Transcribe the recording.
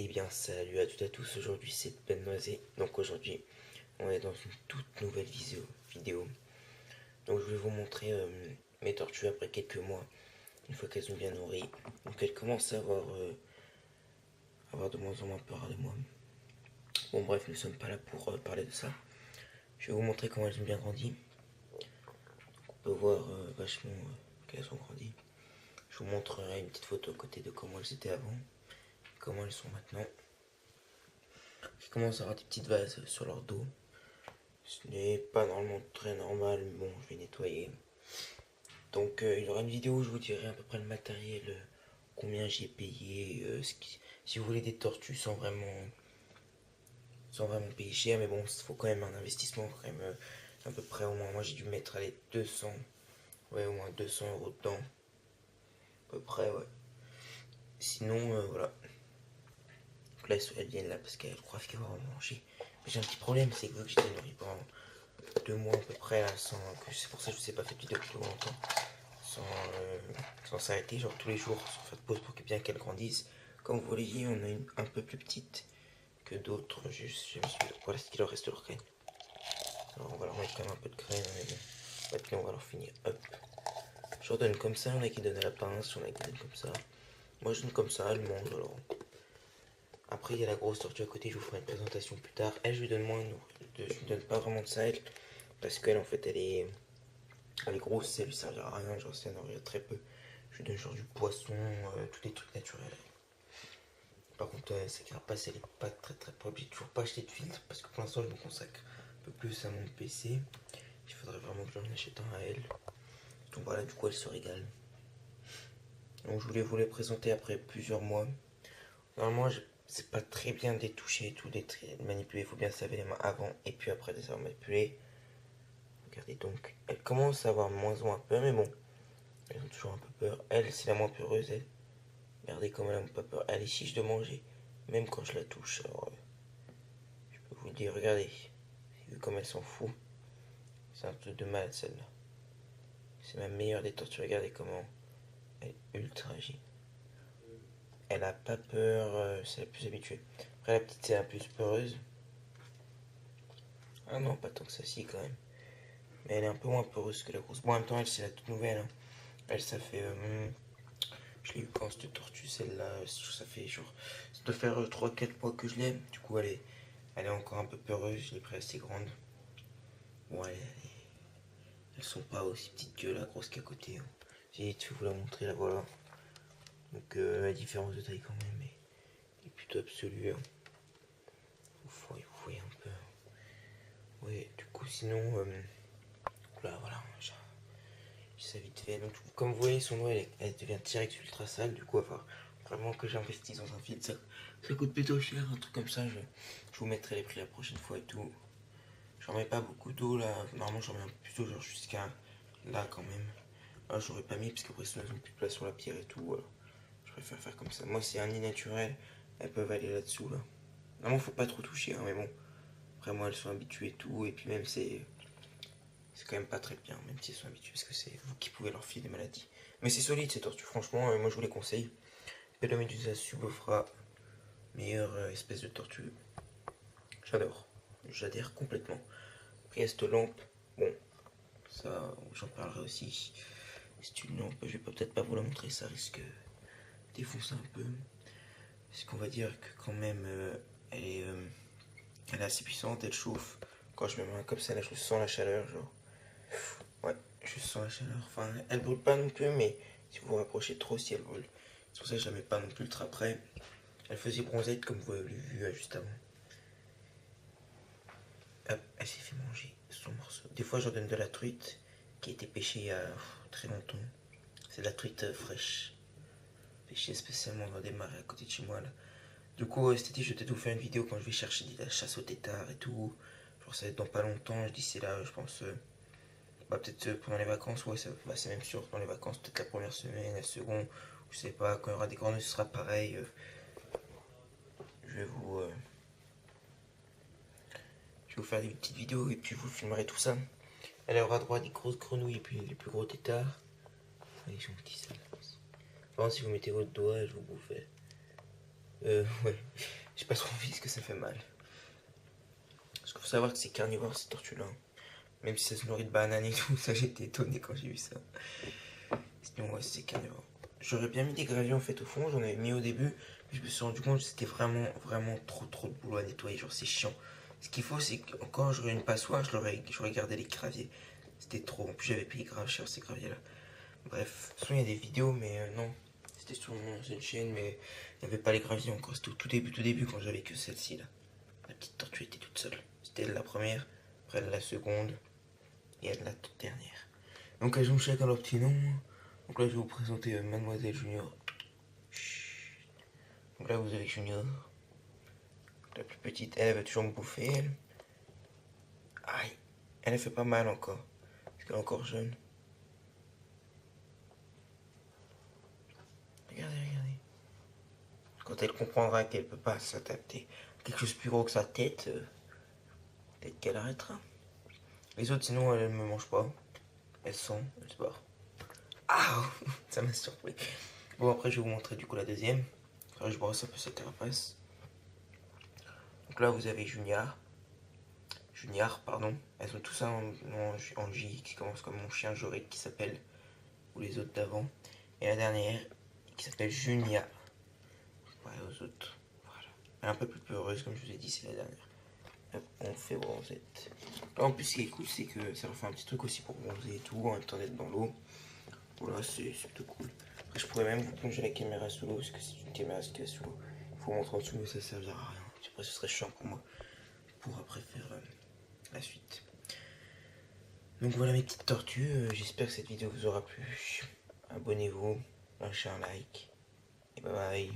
Eh bien salut à toutes et à tous, aujourd'hui c'est Ben Noisé. Donc aujourd'hui on est dans une toute nouvelle vidéo. Donc je vais vous montrer mes tortues après quelques mois, une fois qu'elles ont bien nourri. Donc elles commencent à avoir de moins en moins peur de moi. Bon bref, nous ne sommes pas là pour parler de ça. Je vais vous montrer comment elles ont bien grandi. On peut voir vachement qu'elles ont grandi. Je vous montrerai une petite photo à côté de comment elles étaient avant, comment elles sont maintenant. Elles commencent à avoir des petites vases sur leur dos. Ce n'est pas normalement très normal, mais bon, je vais nettoyer. Donc il y aura une vidéo où je vous dirai à peu près le matériel, combien j'ai payé, si vous voulez des tortues sans vraiment payer cher, mais bon, il faut quand même un investissement, quand même à peu près au moins, moi j'ai dû mettre allez, 200, ouais au moins 200 € dedans, à peu près, ouais. Sinon, voilà. Donc là, elles viennent là parce qu'elles croient qu'elles vont manger. Mais j'ai un petit problème, c'est que vu que j'étais nourri pendant 2 mois à peu près, là, c'est pour ça que je ne sais pas fait de vidéo depuis longtemps. Sans s'arrêter, genre tous les jours, sans faire de pause pour que bien qu'elle grandisse. Comme vous voyez, on a une un peu plus petite que d'autres. Voilà ce qu'il leur reste de leur graine. Alors on va leur mettre quand même un peu de graine. Maintenant on va leur finir. Hop. Je leur donne comme ça, on a qui donne à la pince, on a qui donne comme ça. Moi je donne comme ça, elle mange alors. Après il y a la grosse tortue à côté, je vous ferai une présentation plus tard. Elle je lui donne moins, je lui donne pas vraiment de ça elle. Parce qu'elle en fait elle est grosse, elle lui servira à rien, genre ça nourrir très peu. Je lui donne genre du poisson, tous les trucs naturels. Par contre, sa carapace, elle est pas très propre. J'ai toujours pas acheté de filtre parce que pour l'instant, je me consacre un peu plus à mon PC. Il faudrait vraiment que j'en achète un à elle. Donc voilà, du coup, elle se régale. Donc je voulais vous les présenter après plusieurs mois. Normalement, c'est pas très bien de les toucher et tout, de les manipuler. Il faut bien se laver les mains avant et puis après de les avoir manipulés. Regardez donc, elle commence à avoir moins en moins peur, mais bon, elles ont toujours un peu peur. Elle, c'est la moins peureuse, elle. Regardez comme elle n'a pas peur. Elle est chiche de manger, même quand je la touche. Alors, je peux vous le dire, regardez. Vu comme elle s'en fout. C'est un truc de malade celle-là. C'est ma meilleure des tortues. Regardez comment elle est ultra agile. Elle a pas peur, c'est la plus habituée. Après la petite c'est la plus peureuse. Ah non, pas tant que ça si quand même. Mais elle est un peu moins peureuse que la grosse. Bon en même temps elle c'est la toute nouvelle. Hein. Elle ça fait... je l'ai eu quand cette tortue celle-là. Ça fait genre... Ça doit faire 3-4 mois que je l'aime. Du coup elle est encore un peu peureuse. Je l'ai pris assez grande. Bon elles sont pas aussi petites que la grosse qu'à côté. Hein. J'ai de vous la montrer là voilà. Donc la différence de taille quand même est plutôt absolue. Hein. Vous voyez un peu. Ouais, du coup sinon, là voilà, j'ai ça vite fait. Donc comme vous voyez, son eau elle devient direct ultra sale. Du coup, enfin, vraiment que j'investisse dans un filtre, ça coûte plutôt cher, un truc comme ça. Je vous mettrai les prix la prochaine fois et tout. J'en mets pas beaucoup d'eau là. Normalement, j'en mets un peu plus d'eau, genre jusqu'à là quand même. Là, j'aurais pas mis parce qu'après, sinon, elles ont plus de place sur la pierre et tout. Alors, je préfère faire comme ça. Moi, c'est un nid naturel. Elles peuvent aller là-dessous là. Normalement, faut pas trop toucher, hein, mais bon. Après, moi, elles sont habituées et tout. Et puis, même, c'est quand même pas très bien, même si elles sont habituées, parce que c'est vous qui pouvez leur filer des maladies. Mais c'est solide ces tortues, franchement, moi je vous les conseille. Pelomedusa subofra, meilleure espèce de tortue. J'adore, j'adhère complètement. Après, il y a cette lampe, bon, ça, j'en parlerai aussi. C'est une lampe, je vais peut-être pas vous la montrer, ça risque de défoncer un peu. Parce qu'on va dire que quand même, elle est assez puissante, elle chauffe. Quand je mets ma main comme ça, là, je sens la chaleur, genre. Ouais, je sens la chaleur. Enfin, elle brûle pas non plus, mais si vous vous rapprochez trop, si elle brûle. C'est pour ça que je la mets pas non plus ultra près. Elle faisait bronzette comme vous l'avez vu juste avant. Hop, elle s'est fait manger son morceau. Des fois, je donne de la truite qui a été pêchée il y a très longtemps. C'est de la truite fraîche. Pêchée spécialement dans des marais à côté de chez moi là. Du coup, cet été, je vais peut-être vous faire une vidéo quand je vais chercher de la chasse au tétard et tout. Genre, ça va être dans pas longtemps. Je dis c'est là, je pense. Bah, peut-être pendant les vacances, ouais, bah, c'est même sûr, dans les vacances, peut-être la première semaine, la seconde, je sais pas, quand il y aura des grenouilles, ce sera pareil. Je vais vous, euh, je vais vous faire des petites vidéos et puis vous filmerez tout ça. Elle aura droit à des grosses grenouilles et puis les plus gros têtards. Allez, gentils, ça. Enfin, si vous mettez votre doigt, je vous bouffe. Ouais. J'ai pas trop envie parce que ça fait mal. Parce qu'il faut savoir que c'est carnivore ces tortues-là. Même si ça se nourrit de bananes et tout, ça j'étais étonné quand j'ai vu ça. Sinon, ouais, c'est carnivore. J'aurais bien mis des graviers en fait au fond, j'en avais mis au début, mais je me suis rendu compte que c'était vraiment trop de boulot à nettoyer, genre c'est chiant. Ce qu'il faut, c'est qu'encore j'aurais une passoire, j'aurais gardé les graviers. C'était trop, en plus j'avais payé grave cher ces graviers là. Bref, de toute façon il y a des vidéos, mais non. C'était sur mon ancienne chaîne, mais il n'y avait pas les graviers encore. C'était au tout début quand j'avais que celle-ci là. La petite tortue était toute seule. C'était elle la première, après elle la seconde, et elle la toute dernière. Donc elles ont chacun leur petit nom. Donc là je vais vous présenter Mademoiselle Junior. Donc là vous avez Junior. La plus petite, elle veut toujours me bouffer elle. Aïe, elle fait pas mal encore. Parce qu'elle est encore jeune. Regardez. Quand elle comprendra qu'elle peut pas s'adapter à quelque chose de plus gros que sa tête, peut-être qu'elle arrêtera. Les autres sinon elles ne me mangent pas. Elles se barrent. Ah, ça m'a surpris. Bon après je vais vous montrer du coup la deuxième. Après je brosse un peu cette carapace. Donc là vous avez Junior, pardon. Elles ont tout ça en J qui commence comme mon chien Jorik qui s'appelle, ou les autres d'avant. Et la dernière qui s'appelle Junia. Ouais, aux autres. Voilà. Elle est un peu plus peureuse, comme je vous ai dit, c'est la dernière. Hop, on fait bronzette. Là, en plus, ce qui est cool, c'est que ça leur fait un petit truc aussi pour bronzer et tout, en même temps d'être dans l'eau. Voilà, c'est plutôt cool. Après, je pourrais même vous plonger la caméra sous l'eau, parce que c'est une caméra qui est sous l'eau. Il faut montrer en dessous, mais ça servira à rien. Après, ce serait chiant pour moi. Pour après faire la suite. Donc voilà mes petites tortues, j'espère que cette vidéo vous aura plu. Abonnez-vous, lâchez un like, et bye bye.